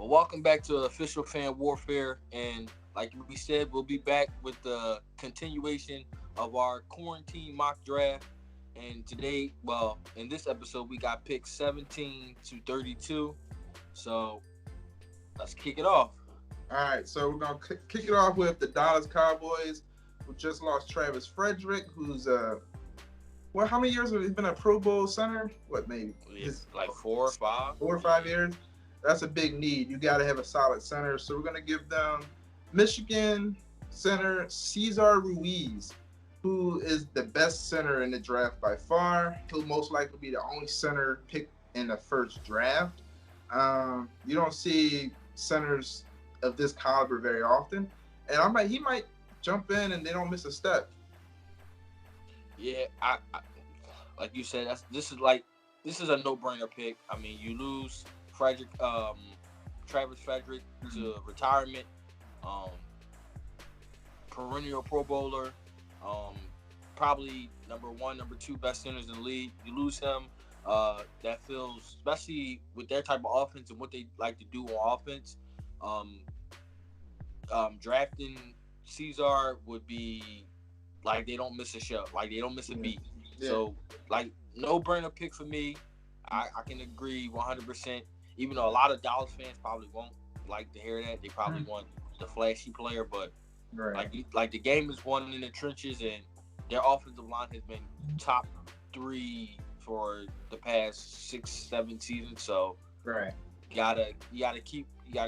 Well, welcome back to Official Fan Warfare, and like we said, we'll be back with the continuation of our quarantine mock draft. And today, well, in this episode, we got picks 17 to 32. So let's kick it off. All right, so we're gonna kick it off with the Dallas Cowboys, who just lost Travis Frederick, who's well, how many years have he been a Pro Bowl center? What, maybe It's like 4 or 5. 4 or 5 years. That's a big need. You got to have a solid center. So we're gonna give them Michigan center Cesar Ruiz, who is the best center in the draft by far. He'll most likely be the only center picked in the first draft. You don't see centers of this caliber very often, and he might jump in and they don't miss a step. Yeah, I like you said, this is a no-brainer pick. I mean, you lose Travis Frederick to retirement, perennial Pro Bowler, probably number one, number two best centers in the league. You lose him. That feels, especially with their type of offense and what they like to do on offense. Drafting Cesar would be like they don't miss a show, like they don't miss a beat. Yeah. So, like, no-brainer pick for me. I can agree 100%. Even though a lot of Dallas fans probably won't like to hear that, they probably want the flashy player. But like the game is won in the trenches, and their offensive line has been top 3 for the past 6-7 seasons. So you gotta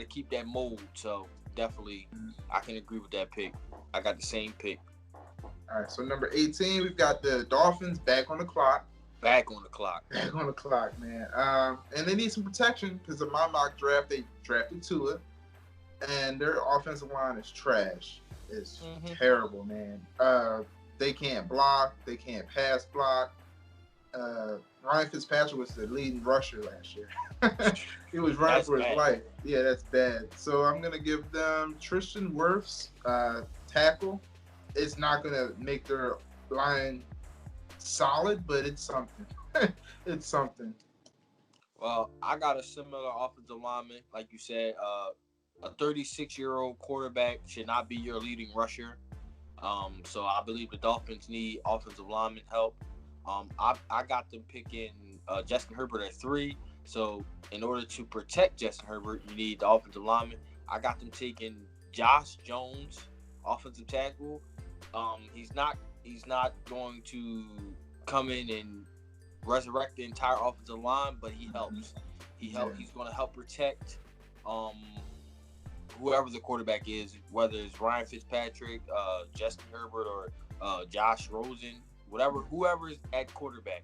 keep that mold. So definitely, I can agree with that pick. I got the same pick. All right, so number 18, we've got the Dolphins back on the clock. Back on the clock, man. And they need some protection because in my mock draft, they drafted Tua, and their offensive line is trash. It's terrible, man. They can't block. They can't pass block. Ryan Fitzpatrick was the leading rusher last year. He was running for his life. Yeah, that's bad. So I'm going to give them Tristan Wirfs, tackle. It's not going to make their line solid, but it's something. It's something. Well, I got a similar offensive lineman. Like you said, a 36-year-old quarterback should not be your leading rusher. So I believe the Dolphins need offensive lineman help. I got them picking Justin Herbert at 3. So in order to protect Justin Herbert, you need the offensive lineman. I got them taking Josh Jones, offensive tackle. He's not going to come in and resurrect the entire offensive line, but he helps. He's going to help protect whoever the quarterback is, whether it's Ryan Fitzpatrick, Justin Herbert, or Josh Rosen, whoever is at quarterback.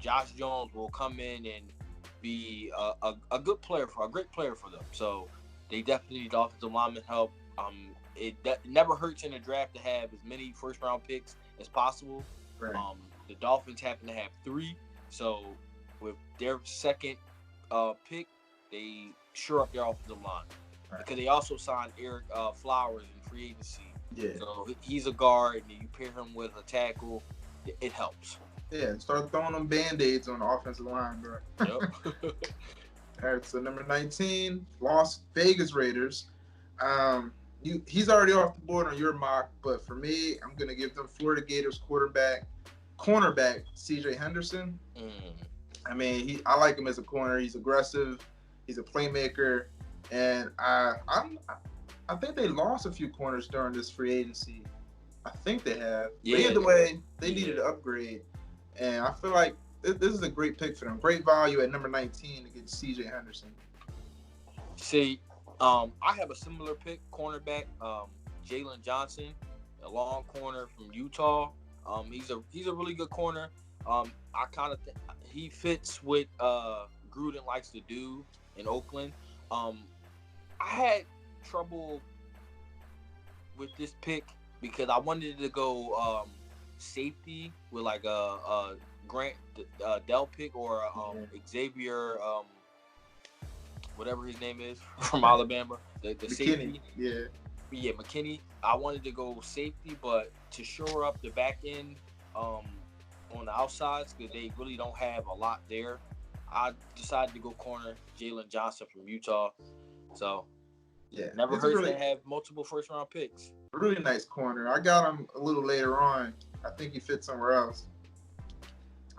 Josh Jones will come in and be a great player for them. So they definitely need offensive lineman help. It never hurts in a draft to have as many first-round picks as possible. Right. The Dolphins happen to have 3, so with their second pick, they shore up their offensive line. Right. Because they also signed Eric Flowers in free agency. Yeah. So he's a guard, and you pair him with a tackle, it helps. Yeah, start throwing them Band-Aids on the offensive line, bro. Yep. All right, so number 19, Las Vegas Raiders. He's already off the board on your mock, but for me, I'm going to give them Florida Gators cornerback C.J. Henderson. I mean, I like him as a corner. He's aggressive. He's a playmaker. And I think they lost a few corners during this free agency. I think they have. Yeah. But either way, they needed an upgrade. And I feel like this is a great pick for them. Great value at number 19 to get C.J. Henderson. See, I have a similar pick, cornerback, Jalen Johnson, a long corner from Utah. He's a really good corner. I kind of think he fits what Gruden likes to do in Oakland. I had trouble with this pick because I wanted to go safety with like a Grant Dell pick or Xavier. Whatever his name is from Alabama, the safety. Yeah, McKinney. I wanted to go safety, but to shore up the back end on the outsides, because they really don't have a lot there, I decided to go corner Jalen Johnson from Utah. So Yeah, never he's a hurts to really have multiple first round picks. really nice corner. I got him a little later on. I think he fits somewhere else.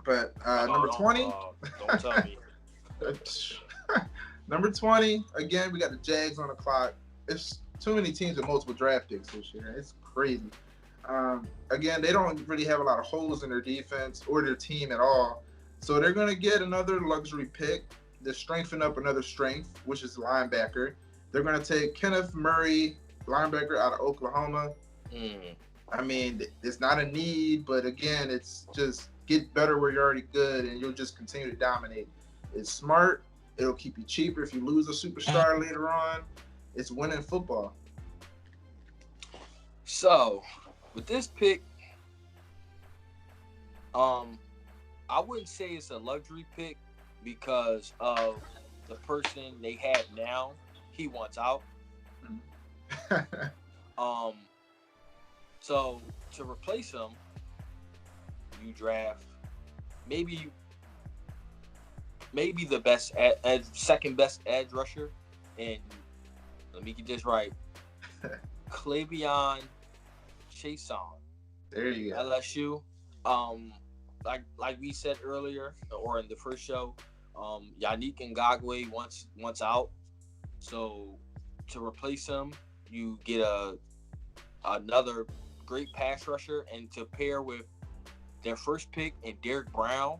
But number 20. Don't tell me. Number 20, again, we got the Jags on the clock. It's too many teams with multiple draft picks this year. It's crazy. Again, they don't really have a lot of holes in their defense or their team at all. So they're going to get another luxury pick to strengthen up another strength, which is linebacker. They're going to take Kenneth Murray, linebacker out of Oklahoma. I mean, it's not a need, but again, it's just get better where you're already good, and you'll just continue to dominate. It's smart. It'll keep you cheaper if you lose a superstar later on. It's winning football. So, with this pick, I wouldn't say it's a luxury pick because of the person they have now. He wants out. So to replace him, you draft maybe the best second best edge rusher, and let me get this right, Clevion Chason. There you go. LSU. Like we said earlier or in the first show, Yannick Ngakoue wants out. So to replace him, you get another great pass rusher, and to pair with their first pick and Derek Brown,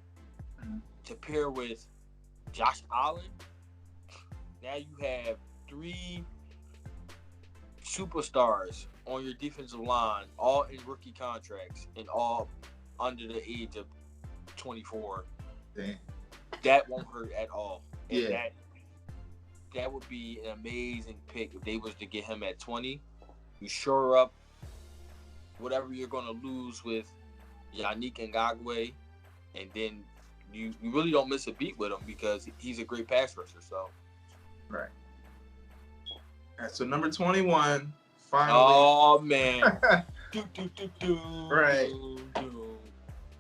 to pair with Josh Allen, now you have 3 superstars on your defensive line, all in rookie contracts and all under the age of 24. Damn. That won't hurt at all. And yeah. That would be an amazing pick if they was to get him at 20. You shore up whatever you're going to lose with Yannick Ngakoue, and then you really don't miss a beat with him because he's a great pass rusher. So, right. All right, so number 21, finally. Oh, man. Right.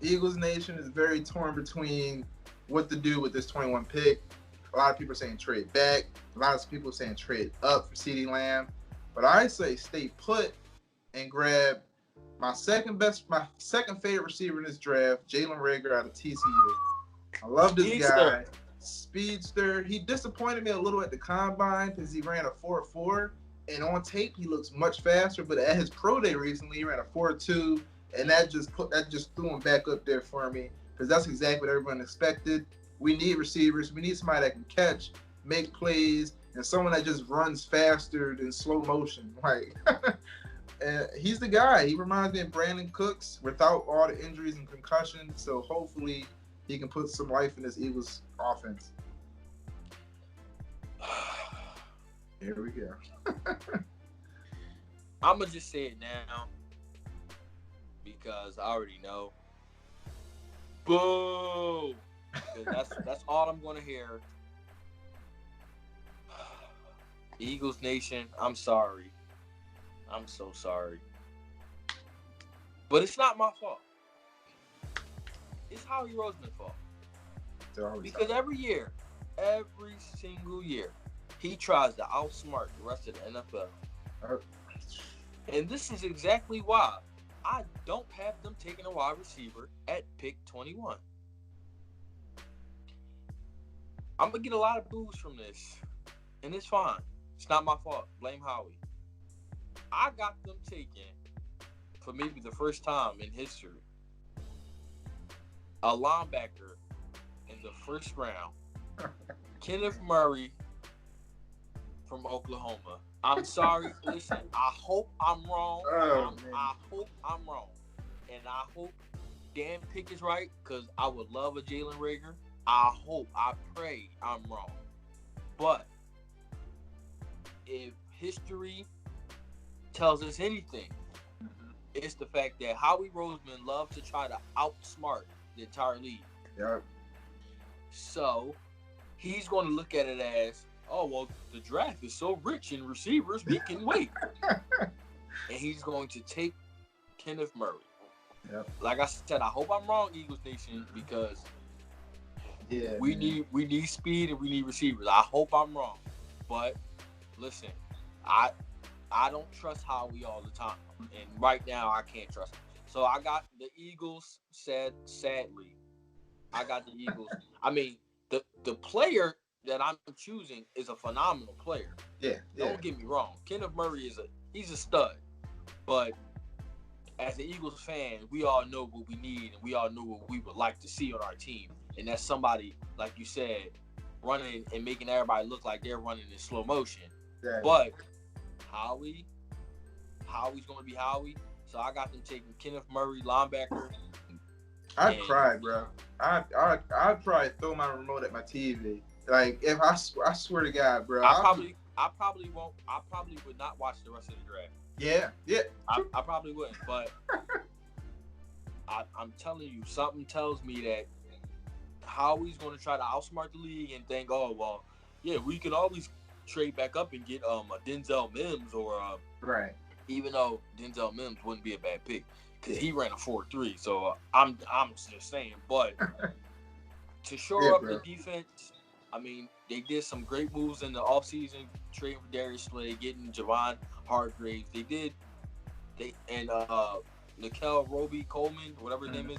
Eagles Nation is very torn between what to do with this 21 pick. A lot of people are saying trade back. A lot of people are saying trade up for CeeDee Lamb. But I say stay put and grab my second favorite receiver in this draft, Jalen Reagor out of TCU. I love this guy. Speedster. He disappointed me a little at the combine because he ran a 4.4, and on tape he looks much faster. But at his pro day recently, he ran a 4.2, and that just threw him back up there for me because that's exactly what everyone expected. We need receivers. We need somebody that can catch, make plays, and someone that just runs faster than slow motion. Like, he's the guy. He reminds me of Brandon Cooks without all the injuries and concussions. So hopefully he can put some life in this Eagles offense. Here we go. I'm going to just say it now because I already know. Boo! That's all I'm going to hear. Eagles Nation, I'm sorry. I'm so sorry. But it's not my fault. It's Howie Roseman's fault. Because every single year, he tries to outsmart the rest of the NFL. And this is exactly why I don't have them taking a wide receiver at pick 21. I'm going to get a lot of boos from this. And it's fine. It's not my fault. Blame Howie. I got them taken, for maybe the first time in history, a linebacker in the first round, Kenneth Murray from Oklahoma. I'm sorry. Listen, I hope I'm wrong. I hope I'm wrong. And I hope Dan Pick is right because I would love a Jalen Reagor. I pray I'm wrong. But if history tells us anything, it's the fact that Howie Roseman loves to try to outsmart the entire league. Yeah. So he's going to look at it as, oh, well, the draft is so rich in receivers, we can wait. And he's going to take Kenneth Murray. Yep. Like I said, I hope I'm wrong, Eagles Nation, because Yeah, We man. need speed and we need receivers. I hope I'm wrong, but listen, I I don't trust Howie all the time, and right now I can't trust him. So I got the Eagles. Sadly, I got the Eagles. I mean, the player that I'm choosing is a phenomenal player. Yeah, yeah. Don't get me wrong. Kenneth Murray he's a stud, but as an Eagles fan, we all know what we need and we all know what we would like to see on our team, and that's somebody like you said, running and making everybody look like they're running in slow motion. Exactly. But Howie, Howie's going to be Howie. So I got them taking Kenneth Murray, linebacker, I'd and cry, bro. I'd probably throw my remote at my TV. Like if I swear to God, bro. I probably won't. I probably would not watch the rest of the draft. Yeah, yeah. I probably wouldn't, but I'm telling you, something tells me that Howie's going to try to outsmart the league and think, oh well, yeah, we can always trade back up and get a Denzel Mims or Right. even though Denzel Mims wouldn't be a bad pick because Yeah. he ran a 4.3. So I'm just saying, but to shore Yeah, up bro. the defense, I mean, they did some great moves in the offseason, trading for Darius Slay, getting Javon Hargraves. They and Nikel Roby Coleman, whatever his name is.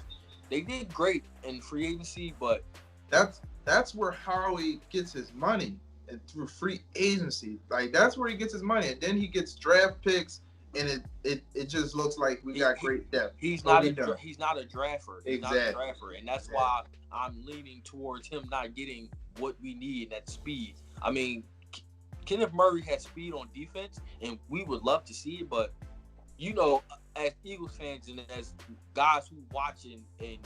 They did great in free agency, but That's where Howie gets his money and through free agency. Like that's where he gets his money, and then he gets draft picks, and it just looks like we got great depth. he's But not we a don't. he's not a drafter. He's not a Exactly. drafter, and that's Exactly. why I'm leaning towards him not getting what we need, that speed. I mean, Kenneth Murray has speed on defense, and we would love to see it, but you know, as Eagles fans and as guys who and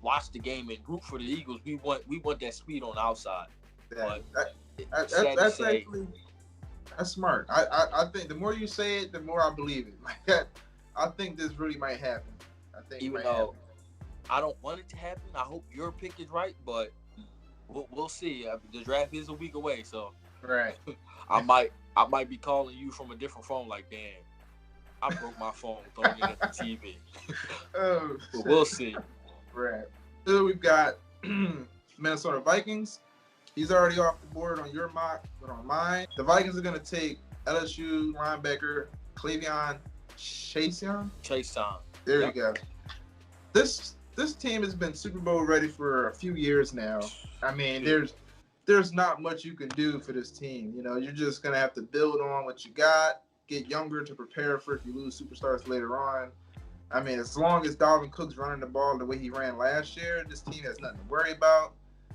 watch the game and root for the Eagles, we want that speed on the outside. That, But that, it's sad to that's say, actually that's smart. I think the more you say it, the more I believe it. Like that, I think this really might happen. I think it even might though I don't want it to happen, I hope your pick is right, but we'll see. The draft is a week away, so happen. Right. I might be calling you from a different phone. Like, damn, I broke my phone throwing it at the TV. Oh, But we'll see. right. So we've got Minnesota Vikings. He's already off the board on your mock, but on mine, the Vikings are going to take LSU linebacker Clevion Chaseon. Chase time. There Yep. you go. This team has been Super Bowl ready for a few years now. I mean, there's not much you can do for this team. You know, you're just gonna have to build on what you got, get younger to prepare for if you lose superstars later on. I mean, as long as Dalvin Cook's running the ball the way he ran last year, this team has nothing to worry about.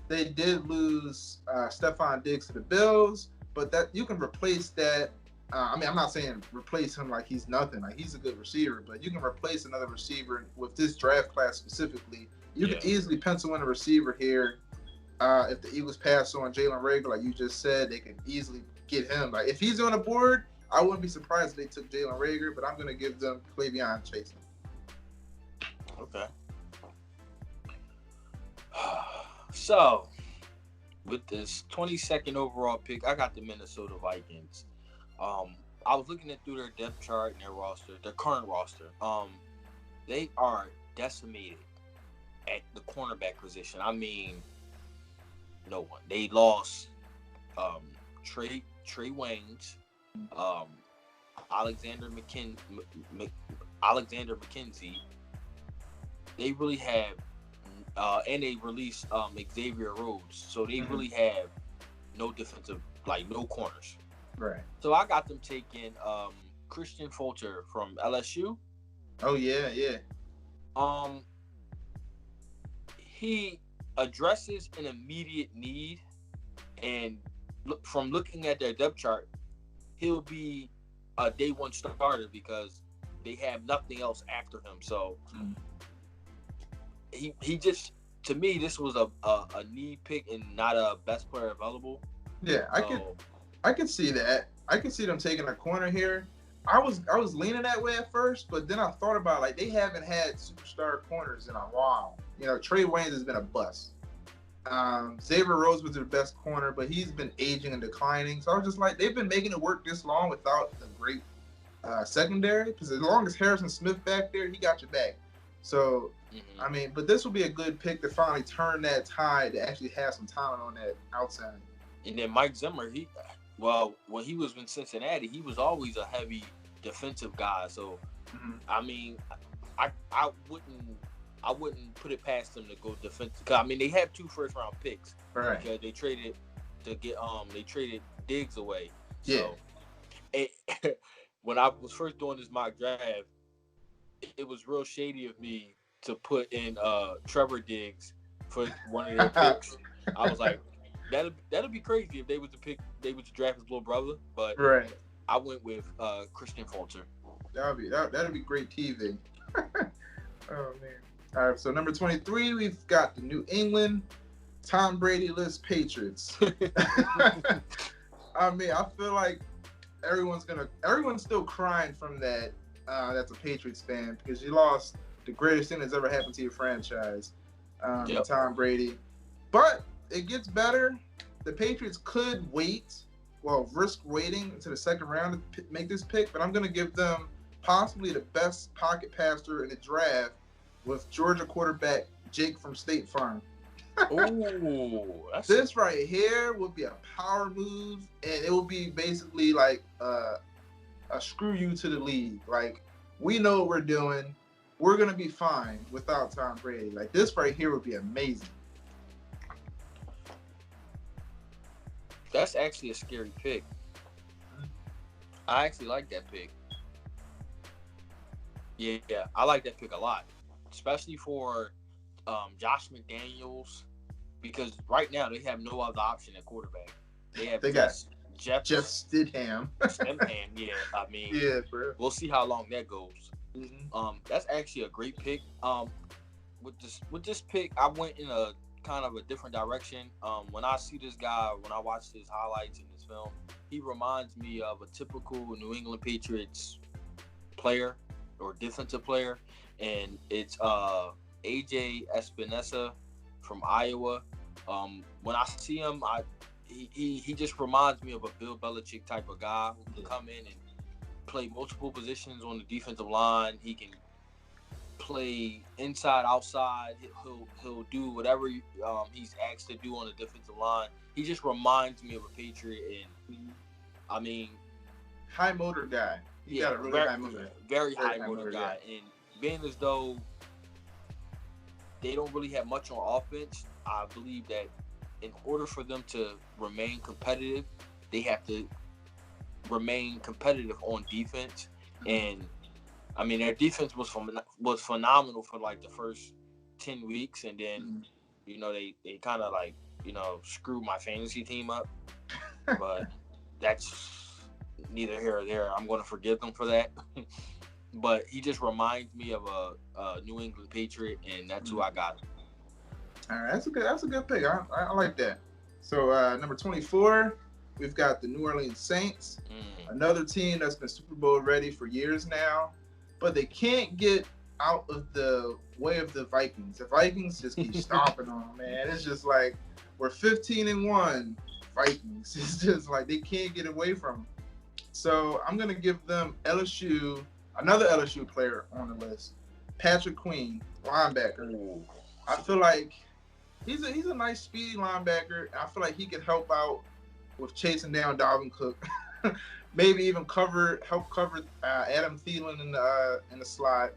They did lose Stephon Diggs to the Bills, but that you can replace that. I mean, I'm not saying replace him like he's nothing. Like he's a good receiver, but you can replace another receiver with this draft class specifically. You can easily pencil in a receiver here. If the Eagles pass on Jalen Reagor, like you just said, they can easily get him. Like if he's on the board, I wouldn't be surprised if they took Jalen Reagor, but I'm going to give them Clevion Chaseon. Okay. So, with this 22nd overall pick, I got the Minnesota Vikings. I was looking through their depth chart and their roster, their current roster. They are decimated at the cornerback position. I mean, no one. They lost Trey Waynes, Alexander McKenzie. They really have, and they released Xavier Rhodes, so they really have no defensive, like no corners. Right. So I got them taking Christian Fulcher from LSU. Oh yeah, yeah. He addresses an immediate need, and from looking at their depth chart, he'll be a day one starter because they have nothing else after him. So he just, to me, this was a need pick and not a best player available. Yeah, I could see that. I could see them taking a corner here. I was leaning that way at first, but then I thought about like they haven't had superstar corners in a while. You know, Trey Waynes has been a bust. Xavier Rhodes was their best corner, but he's been aging and declining. So I was just like, they've been making it work this long without the great secondary. Because as long as Harrison Smith back there, he got your back. So I mean, but this will be a good pick to finally turn that tide to actually have some talent on that outside. And then Mike Zimmer, when he was in Cincinnati, he was always a heavy defensive guy. So, I mean, I wouldn't put it past them to go defensive. Cause, I mean, they have 2 first-round picks. Right. Because they traded Diggs away. Yeah. So, when I was first doing this mock draft, it was real shady of me to put in Trevor Diggs for one of their picks. I was like, that'd be crazy if they was to draft his little brother. But right. I went with Christian Fulton. That'd be great TV. Oh man. All right, so number 23, we've got the New England Tom Brady list Patriots. I mean, I feel like everyone's still crying from that. That's a Patriots fan because you lost the greatest thing that's ever happened to your franchise, Tom Brady. But it gets better. The Patriots could risk waiting into the second round to make this pick, but I'm going to give them possibly the best pocket passer in the draft with Georgia quarterback Jake from State Farm. This right here would be a power move, and it will be basically like a screw you to the league. Like, we know what we're doing. We're going to be fine without Tom Brady. Like, this right here would be amazing. That's actually a scary pick. I actually like that pick. Yeah, I like that pick a lot, especially for Josh McDaniels, because right now they have no other option at quarterback. They got Jeff Stidham. Yeah, I mean, yeah, bro. We'll see how long that goes. That's actually a great pick. With this pick, I went in a kind of a different direction. When I see this guy, when I watch his highlights in this film, he reminds me of a typical New England Patriots player or defensive player, and it's AJ Espinosa from Iowa. When I see him, he just reminds me of a Bill Belichick type of guy who can come in and play multiple positions on the defensive line. He can play inside, outside. He'll do whatever he's asked to do on the defensive line. He just reminds me of a Patriot, and I mean, high motor guy. He got a really high motor. Very high motor guy. And being as though they don't really have much on offense, I believe that in order for them to remain competitive, they have to remain competitive on defense. And I mean, their defense was phenomenal for like the first 10 weeks, and then they kind of like screwed my fantasy team up. But that's neither here or there. I'm going to forgive them for that. But he just reminds me of a New England Patriot, and that's who I got. All right, that's a good pick. I like that. So number 24, we've got the New Orleans Saints, another team that's been Super Bowl ready for years now, but they can't get out of the way of the Vikings. The Vikings just keep stomping on them, man. It's just like we're 15-1 Vikings. It's just like they can't get away from them. So I'm gonna give them another LSU player on the list, Patrick Queen, linebacker. Ooh. I feel like he's a nice speedy linebacker. I feel like he could help out with chasing down Dalvin Cook. Maybe even help cover Adam Thielen in the slot.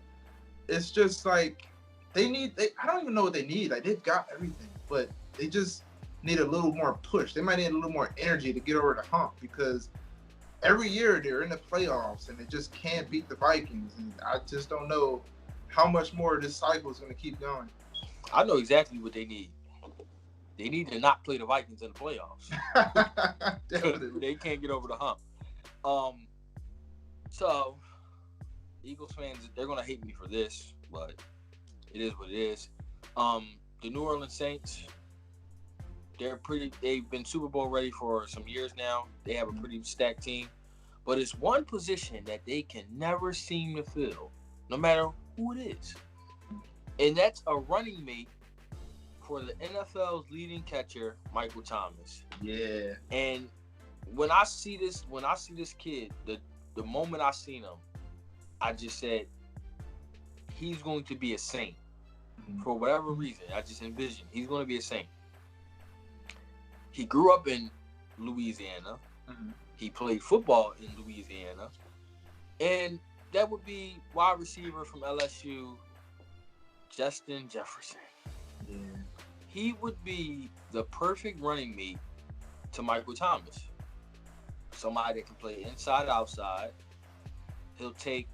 It's just like I don't even know what they need. Like, they've got everything, but they just need a little more push. They might need a little more energy to get over the hump, because every year they're in the playoffs and they just can't beat the Vikings. And I just don't know how much more this cycle is going to keep going. I know exactly what they need. They need to not play the Vikings in the playoffs. They can't get over the hump. So Eagles fans, they're gonna hate me for this, but it is what it is. The New Orleans Saints, they've been Super Bowl ready for some years now. They have a pretty stacked team, but it's one position that they can never seem to fill, no matter who it is. And that's a running mate for the NFL's leading catcher, Michael Thomas. Yeah. And when I see this kid, the moment I seen him, I just said, he's going to be a saint. for whatever reason, I just envision he's going to be a Saint. He grew up in Louisiana. Mm-hmm. He played football in Louisiana. And that would be wide receiver from LSU, Justin Jefferson. Yeah. He would be the perfect running mate to Michael Thomas. Somebody that can play inside, outside. He'll take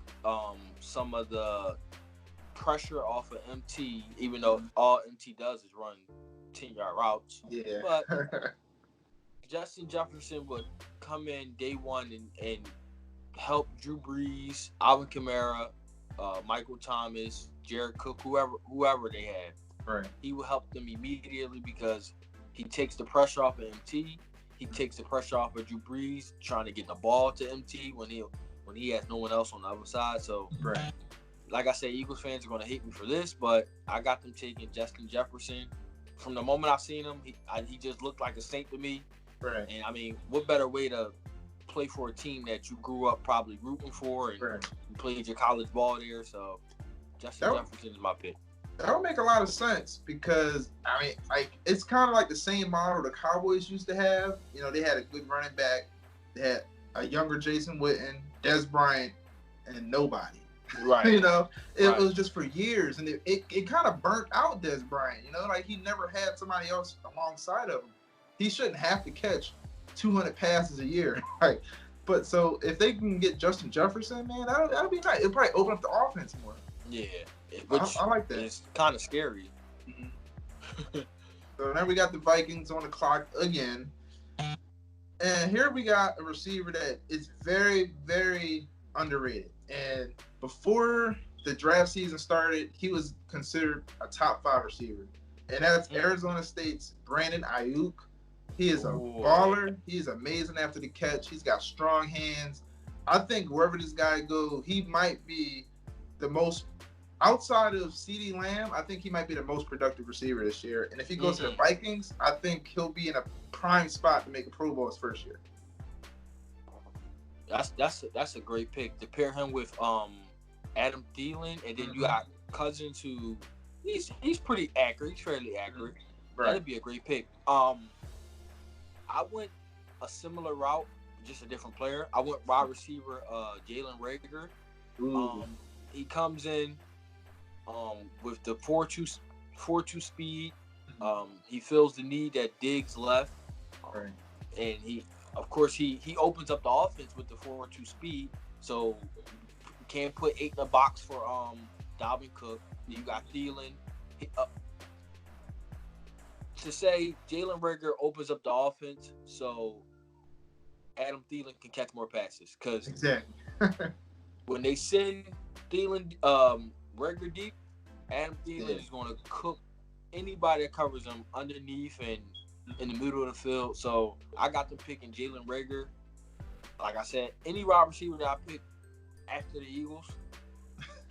some of the pressure off of MT, even though all MT does is run 10-yard routes. Yeah. But Justin Jefferson would come in day one and help Drew Brees, Alvin Kamara, Michael Thomas, Jared Cook, whoever they had. Right. He will help them immediately because he takes the pressure off of MT. He takes the pressure off of Drew Brees trying to get the ball to MT when he has no one else on the other side. So, right. Like I said, Eagles fans are going to hate me for this, but I got them taking Justin Jefferson. From the moment I seen him, he just looked like a Saint to me. Right. And I mean, what better way to play for a team that you grew up probably rooting for and you played your college ball there? So Justin Jefferson is my pick. That would make a lot of sense because I mean, like it's kind of like the same model the Cowboys used to have. You know, they had a good running back. They had a younger Jason Witten, Des Bryant, and nobody. Right. You know, it was just for years, and it kind of burnt out Des Bryant. You know, like he never had somebody else alongside of him. He shouldn't have to catch 200 passes a year, right? But so if they can get Justin Jefferson, man, that'll be nice. It'll probably open up the offense more. Yeah, I like that. It's kind of scary. Mm-hmm. So now we got the Vikings on the clock again, and here we got a receiver that is very, very underrated. And before the draft season started, he was considered a top 5 receiver, and that's Arizona State's Brandon Ayuk. He is a baller. He's amazing after the catch. He's got strong hands. I think wherever this guy goes, he might be the most, outside of CeeDee Lamb, I think he might be the most productive receiver this year. And if he goes to the Vikings, I think he'll be in a prime spot to make a Pro Bowl his first year. That's a great pick to pair him with Adam Thielen, and then you got Cousins, who he's pretty accurate. He's fairly accurate. Right. That'd be a great pick. I went a similar route, just a different player. I went wide receiver Jalen Reagor. He comes in with the 4.2 speed. He fills the need that Diggs left. Right. And he opens up the offense with the 4.2 speed. So you can't put 8 in the box for Dalvin Cook. Then you got Thielen. To say Jalen Reagor opens up the offense so Adam Thielen can catch more passes. Because when they send Thielen, Reagor deep, Adam Thielen is going to cook anybody that covers him underneath and in the middle of the field. So I got them picking Jalen Reagor. Like I said, any wide receiver that I pick after the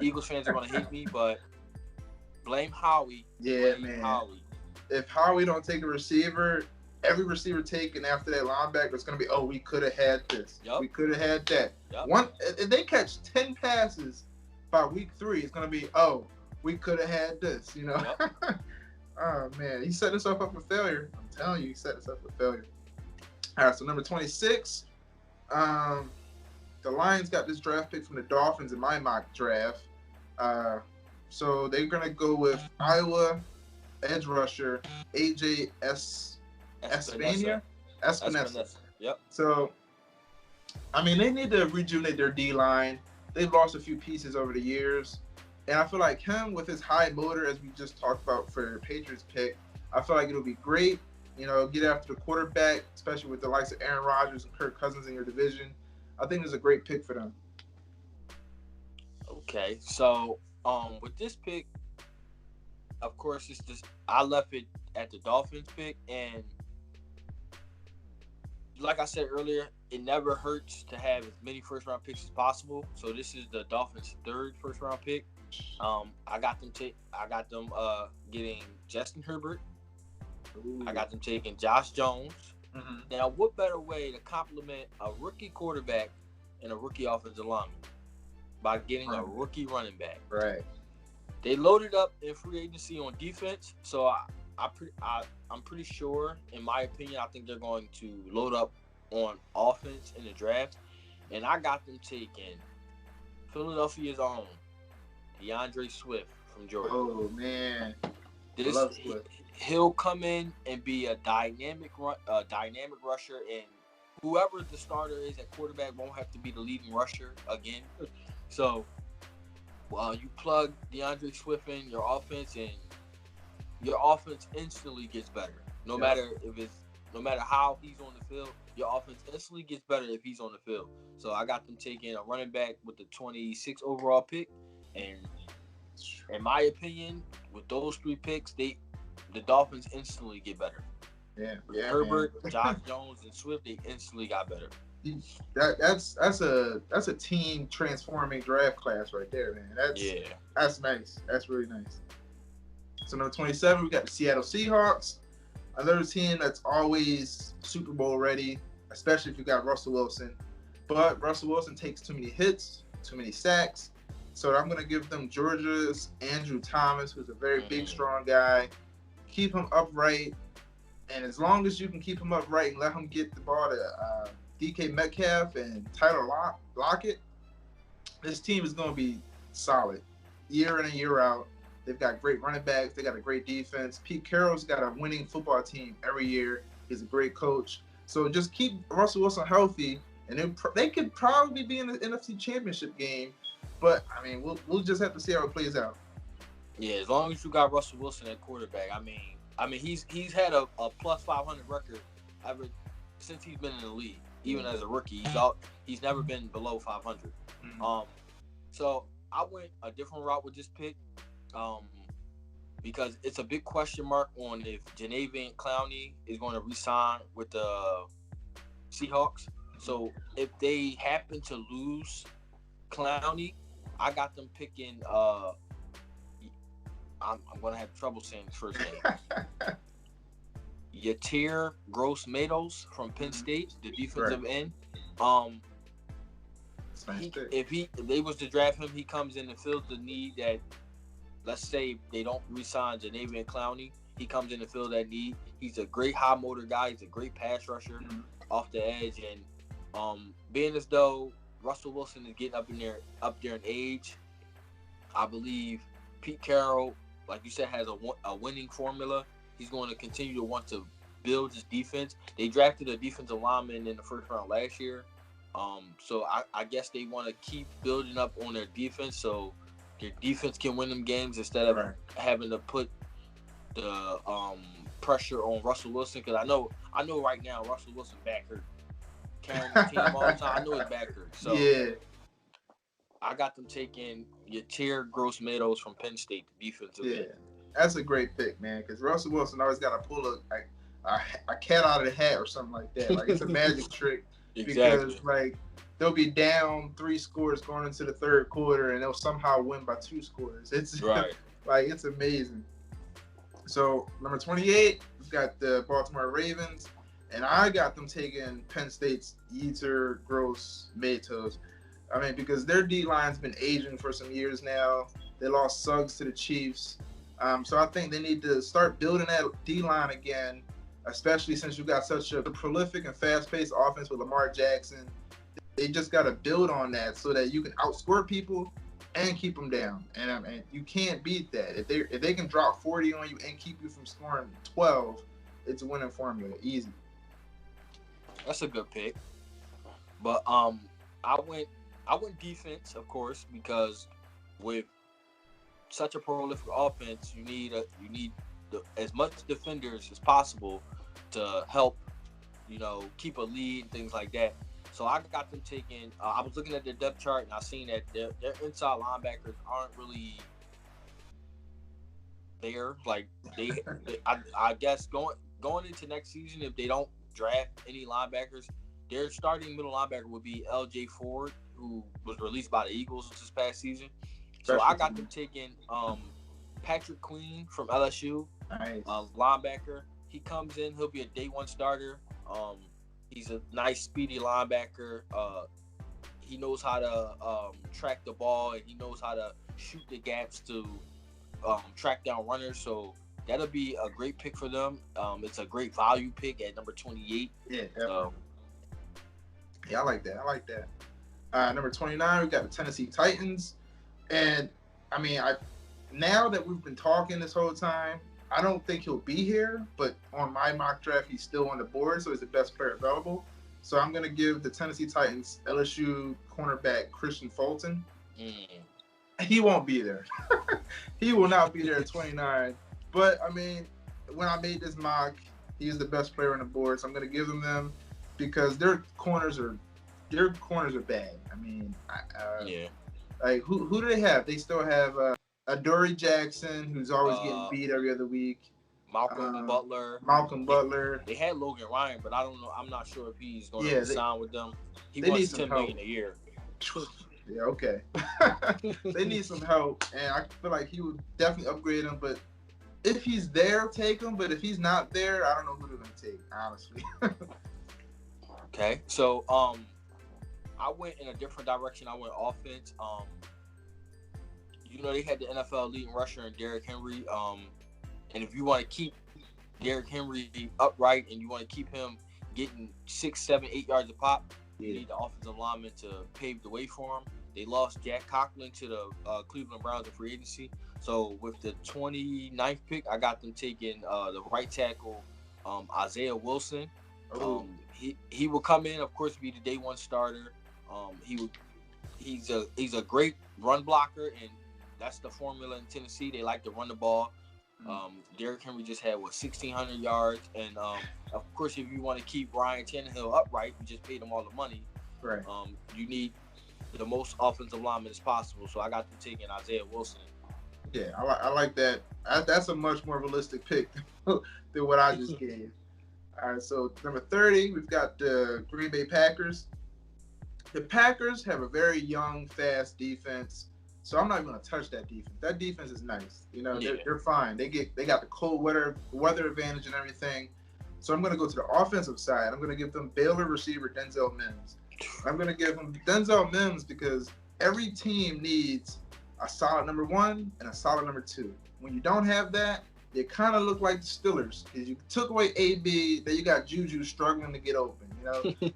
Eagles fans are going to hate me, but blame Howie. Man. Howie. If Howie don't take a receiver, every receiver taken after that linebacker is going to be, we could have had this. Yep. We could have had that. Yep. If they catch 10 passes by week 3, it's going to be, we could have had this, you know? Yep. Oh, man. He set himself up for failure. I'm telling you, he set himself up for failure. All right, so number 26. The Lions got this draft pick from the Dolphins in my mock draft. So they're going to go with Iowa edge rusher AJ Espinosa. Yep. So, I mean, they need to rejuvenate their D-line. They've lost a few pieces over the years. And I feel like him with his high motor, as we just talked about for Patriots pick, I feel like it'll be great. You know, get after the quarterback, especially with the likes of Aaron Rodgers and Kirk Cousins in your division. I think it's a great pick for them. Okay, so with this pick, of course, it's just I left it at the Dolphins pick, and like I said earlier, it never hurts to have as many first-round picks as possible. So this is the Dolphins' 3rd first-round pick. I got them getting Justin Herbert. Ooh. I got them taking Josh Jones. Mm-hmm. Now, what better way to compliment a rookie quarterback and a rookie offensive lineman by getting a rookie running back? Right. They loaded up in free agency on defense, so I'm pretty sure, in my opinion, I think they're going to load up on offense in the draft, and I got them taking Philadelphia's own DeAndre Swift from Georgia. Oh man, I This love Swift. He'll come in and be a dynamic rusher, and whoever the starter is at quarterback won't have to be the leading rusher again. So, you plug DeAndre Swift in your offense, and your offense instantly gets better. No matter how he's on the field, your offense instantly gets better if he's on the field. So I got them taking a running back with the 26th overall pick, and in my opinion, with those 3 picks, the Dolphins instantly get better. Yeah, Herbert, man. Josh Jones, and Swift, they instantly got better. That's a team transforming draft class right there, man. That's nice. That's really nice. So number 27, we got the Seattle Seahawks, another team that's always Super Bowl ready, especially if you got Russell Wilson. But Russell Wilson takes too many hits, too many sacks. So I'm gonna give them Georgia's Andrew Thomas, who's a very big, strong guy. Keep him upright, and as long as you can keep him upright and let him get the ball to DK Metcalf and Tyler Lockett, this team is going to be solid year in and year out. They've got great running backs. They got a great defense. Pete Carroll's got a winning football team every year. He's a great coach. So just keep Russell Wilson healthy, and they could probably be in the NFC Championship game. But, I mean, we'll just have to see how it plays out. Yeah, as long as you got Russell Wilson at quarterback, I mean, he's had a plus 500 record ever since he's been in the league. Even as a rookie, he's never been below 500. Mm-hmm. So I went a different route with this pick, because it's a big question mark on if Janavian Clowney is going to re-sign with the Seahawks. So if they happen to lose Clowney, I got them picking. I'm going to have trouble saying his first name. Yatir Gross-Matos from Penn State, the defensive end. If they was to draft him, he comes in and fills the need that, let's say they don't re-sign Janavian Clowney, he comes in and fill that need. He's a great high motor guy. He's a great pass rusher off the edge, and being as though Russell Wilson is getting up there in age, I believe Pete Carroll, like you said, has a winning formula. He's going to continue to want to build his defense. They drafted a defensive lineman in the first round last year. So I guess they want to keep building up on their defense so their defense can win them games instead of having to put the pressure on Russell Wilson. Because I know right now Russell Wilson back hurt. Carrying the team all the time. I know his back hurt. So I got them taking Yatir Gross-Matos from Penn State, the defensive end. That's a great pick, man, because Russell Wilson always got to pull a cat out of the hat or something like that. Like, it's a magic trick. Exactly. Because, like, they'll be down 3 scores going into the third quarter, and they'll somehow win by 2 scores. It's right. Like, it's amazing. So, number 28, we've got the Baltimore Ravens, and I got them taking Penn State's Yetur Gross-Matos. I mean, because their D-line's been aging for some years now. They lost Suggs to the Chiefs. So I think they need to start building that D-line again, especially since you've got such a prolific and fast-paced offense with Lamar Jackson. They just got to build on that so that you can outscore people and keep them down. And you can't beat that. If they can drop 40 on you and keep you from scoring 12, it's a winning formula. Easy. That's a good pick. But I went defense, of course, because with such a prolific offense, you need as much defenders as possible to help, keep a lead and things like that. So I got them taking. I was looking at their depth chart and I seen that their inside linebackers aren't really there. Like I guess going into next season, if they don't draft any linebackers, their starting middle linebacker would be L.J. Ford, who was released by the Eagles this past season. So I got them taking Patrick Queen from LSU, linebacker. He comes in, he'll be a day one starter. He's a nice, speedy linebacker. He knows how to track the ball, and he knows how to shoot the gaps to track down runners. So that'll be a great pick for them. It's a great value pick at number 28. Yeah, definitely. So, yeah, I like that. I like that. Number 29, we got the Tennessee Titans. And, I mean, now that we've been talking this whole time, I don't think he'll be here. But on my mock draft, he's still on the board, so he's the best player available. So I'm going to give the Tennessee Titans LSU cornerback Christian Fulton. He won't be there. He will not be there at 29. But, I mean, when I made this mock, he is the best player on the board. So I'm going to give them because their corners are bad. I mean, like who do they have? They still have Adoree Jackson, who's always getting beat every other week. Malcolm Butler. They had Logan Ryan, but I don't know. I'm not sure if he's going to sign with them. He wants $10 million a year. Yeah, okay. They need some help, and I feel like he would definitely upgrade him. But if he's there, take him. But if he's not there, I don't know who they're going to take, honestly. Okay, so I went in a different direction. I went offense. They had the NFL leading rusher in Derrick Henry. And if you want to keep Derrick Henry upright and you want to keep him getting 6, 7, 8 yards a pop, you need the offensive lineman to pave the way for him. They lost Jack Conklin to the Cleveland Browns in free agency. So with the 29th pick, I got them taking the right tackle, Isaiah Wilson. He will come in, of course, be the day one starter. He's a great run blocker, and that's the formula in Tennessee. They like to run the ball. Derrick Henry just had 1,600 yards, and of course, if you want to keep Ryan Tannehill upright, you just paid him all the money. Right. You need the most offensive linemen as possible. So I got them taking Isaiah Wilson. Yeah, I like that. That's a much more realistic pick than what I just gave. All right, so number 30, we've got the Green Bay Packers. The Packers have a very young, fast defense, so I'm not even going to touch that defense. That defense is nice. They're fine. They got the cold weather advantage and everything. So I'm going to go to the offensive side. I'm going to give them Baylor receiver Denzel Mims. I'm going to give them Denzel Mims because every team needs a solid number 1 and a solid number 2. When you don't have that, you kind of look like the Steelers because you took away AB, then you got Juju struggling to get open.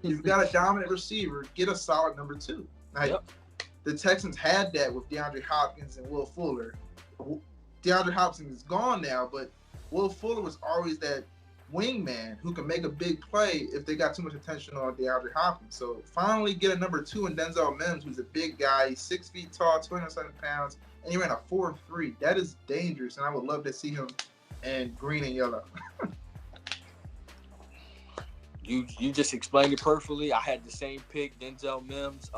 You've got a dominant receiver, get a solid number 2. The Texans had that with DeAndre Hopkins and Will Fuller. DeAndre Hopkins is gone now, but Will Fuller was always that wingman who can make a big play if they got too much attention on DeAndre Hopkins. So finally get a number 2 in Denzel Mims, who's a big guy. He's 6 feet tall, 207 pounds, and he ran a 4.3. That is dangerous, and I would love to see him in green and yellow. You just explained it perfectly. I had the same pick, Denzel Mims.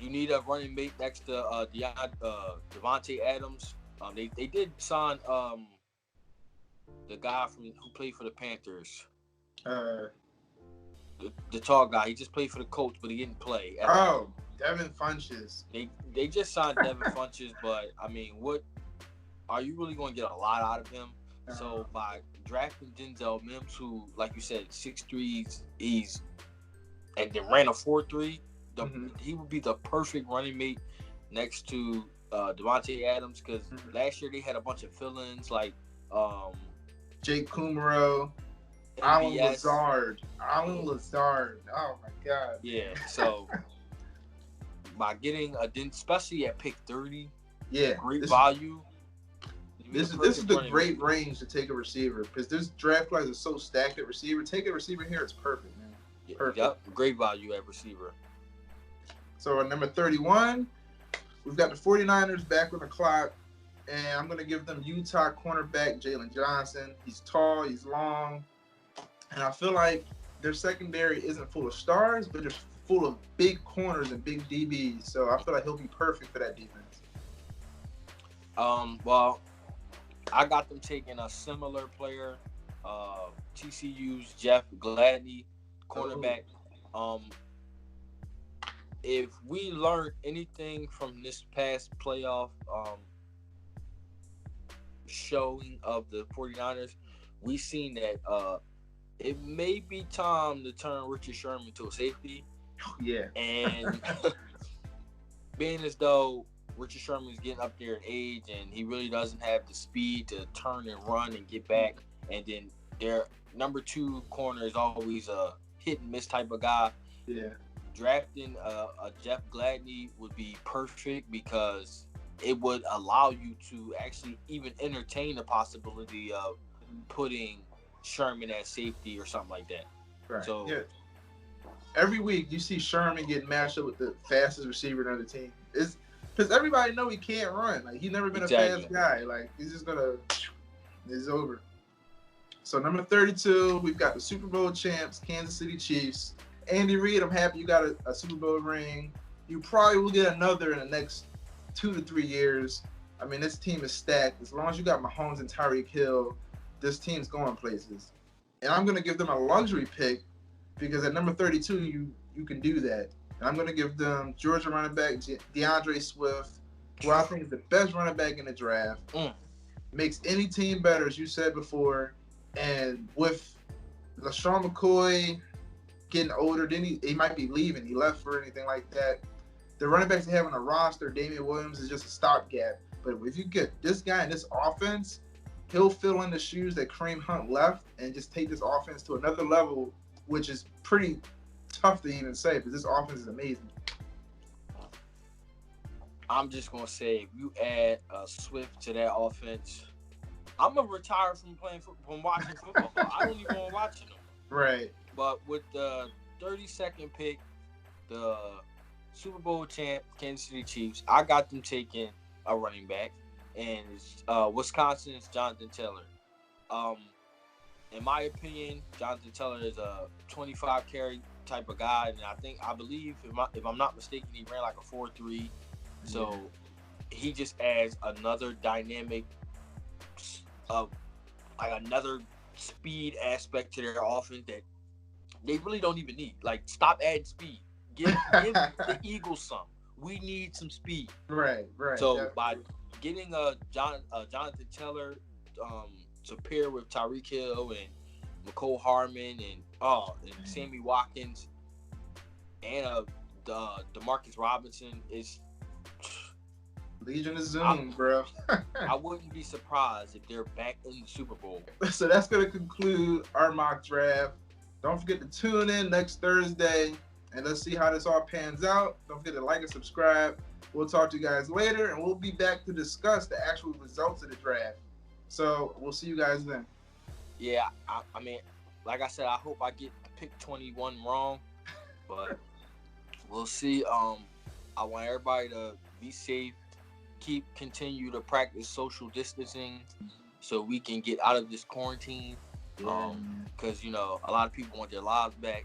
You need a running mate next to Devontae Adams. They did sign the guy who played for the Panthers. The tall guy. He just played for the Colts, but he didn't play. Devin Funchess. They just signed Devin Funchess, but I mean, what are you really going to get a lot out of him? So by drafting Denzel Mims, who, like you said, 6'3", and then ran a 4.3, he would be the perfect running mate next to Devontae Adams because last year they had a bunch of fill-ins like Jake Kumaro, Alan Lazard. Oh my God. Yeah. So by getting especially at pick 30, great value. This is the great range to take a receiver because this draft class is so stacked at receiver. Take a receiver here, it's perfect, man. Perfect. Yep, great value at receiver. So at number 31, we've got the 49ers back on the clock, and I'm going to give them Utah cornerback Jalen Johnson. He's tall, he's long, and I feel like their secondary isn't full of stars, but they're full of big corners and big DBs. So I feel like he'll be perfect for that defense. Well, I got them taking a similar player, TCU's Jeff Gladney, cornerback. If we learned anything from this past playoff showing of the 49ers, we seen that it may be time to turn Richard Sherman to a safety. Yeah. And being as though Richard Sherman's getting up there in age, and he really doesn't have the speed to turn and run and get back. And then their number 2 corner is always a hit and miss type of guy. Yeah. Drafting a Jeff Gladney would be perfect because it would allow you to actually even entertain the possibility of putting Sherman at safety or something like that. Right. So yeah. Every week you see Sherman getting matched up with the fastest receiver on the team. It's because everybody know he can't run. Like he's never been a fast guy. Like he's just gonna. It's over. So number 32, we've got the Super Bowl champs, Kansas City Chiefs. Andy Reid, I'm happy you got a Super Bowl ring. You probably will get another in the next 2 to 3 years. I mean, this team is stacked. As long as you got Mahomes and Tyreek Hill, this team's going places. And I'm going to give them a luxury pick because at number 32, you can do that. And I'm going to give them Georgia running back DeAndre Swift, who I think is the best running back in the draft. Makes any team better, as you said before. And with LaShawn McCoy getting older, then he might be leaving. He left for anything like that. The running backs they have on the roster, Damian Williams, is just a stopgap. But if you get this guy in this offense, he'll fill in the shoes that Kareem Hunt left and just take this offense to another level, which is pretty tough to even say because this offense is amazing. I'm just going to say, if you add Swift to that offense, I'm going to retire from watching football. I don't even want to watch it. Right. But with the 32nd pick, the Super Bowl champ Kansas City Chiefs, I got them taking a running back, and it's Wisconsin's Jonathan Taylor. In my opinion, Jonathan Taylor is a 25 carry type of guy, and I believe if I'm not mistaken, he ran like a 4.3. So he just adds another dynamic, like another speed aspect to their offense that they really don't even need. Like, stop adding speed. Give the Eagles some. We need some speed. Right. So by getting Jonathan Taylor to pair with Tyreek Hill and Mecole Hardman and Sammy Watkins and Demarcus Robinson is Legion of Zoom, bro. I wouldn't be surprised if they're back in the Super Bowl. So that's going to conclude our mock draft. Don't forget to tune in next Thursday, and let's see how this all pans out. Don't forget to like and subscribe. We'll talk to you guys later, and we'll be back to discuss the actual results of the draft. So we'll see you guys then. Yeah, I mean, like I said, I hope I get pick 21 wrong, but we'll see. I want everybody to be safe. Continue to practice social distancing so we can get out of this quarantine. Because a lot of people want their lives back.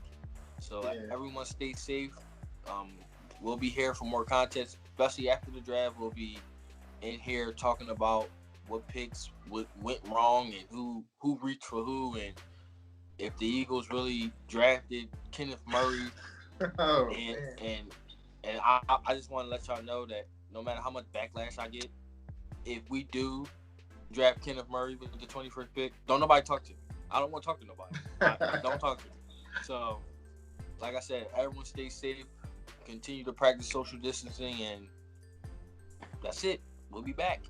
So everyone stay safe. We'll be here for more content, especially after the draft. We'll be in here talking about what picks went wrong and who reached for who, and if the Eagles really drafted Kenneth Murray. And I just want to let y'all know that no matter how much backlash I get, if we do draft Kenneth Murray with the 21st pick, don't nobody talk to me. I don't want to talk to nobody. Don't talk to me. So, like I said, everyone stay safe. Continue to practice social distancing, and that's it. We'll be back.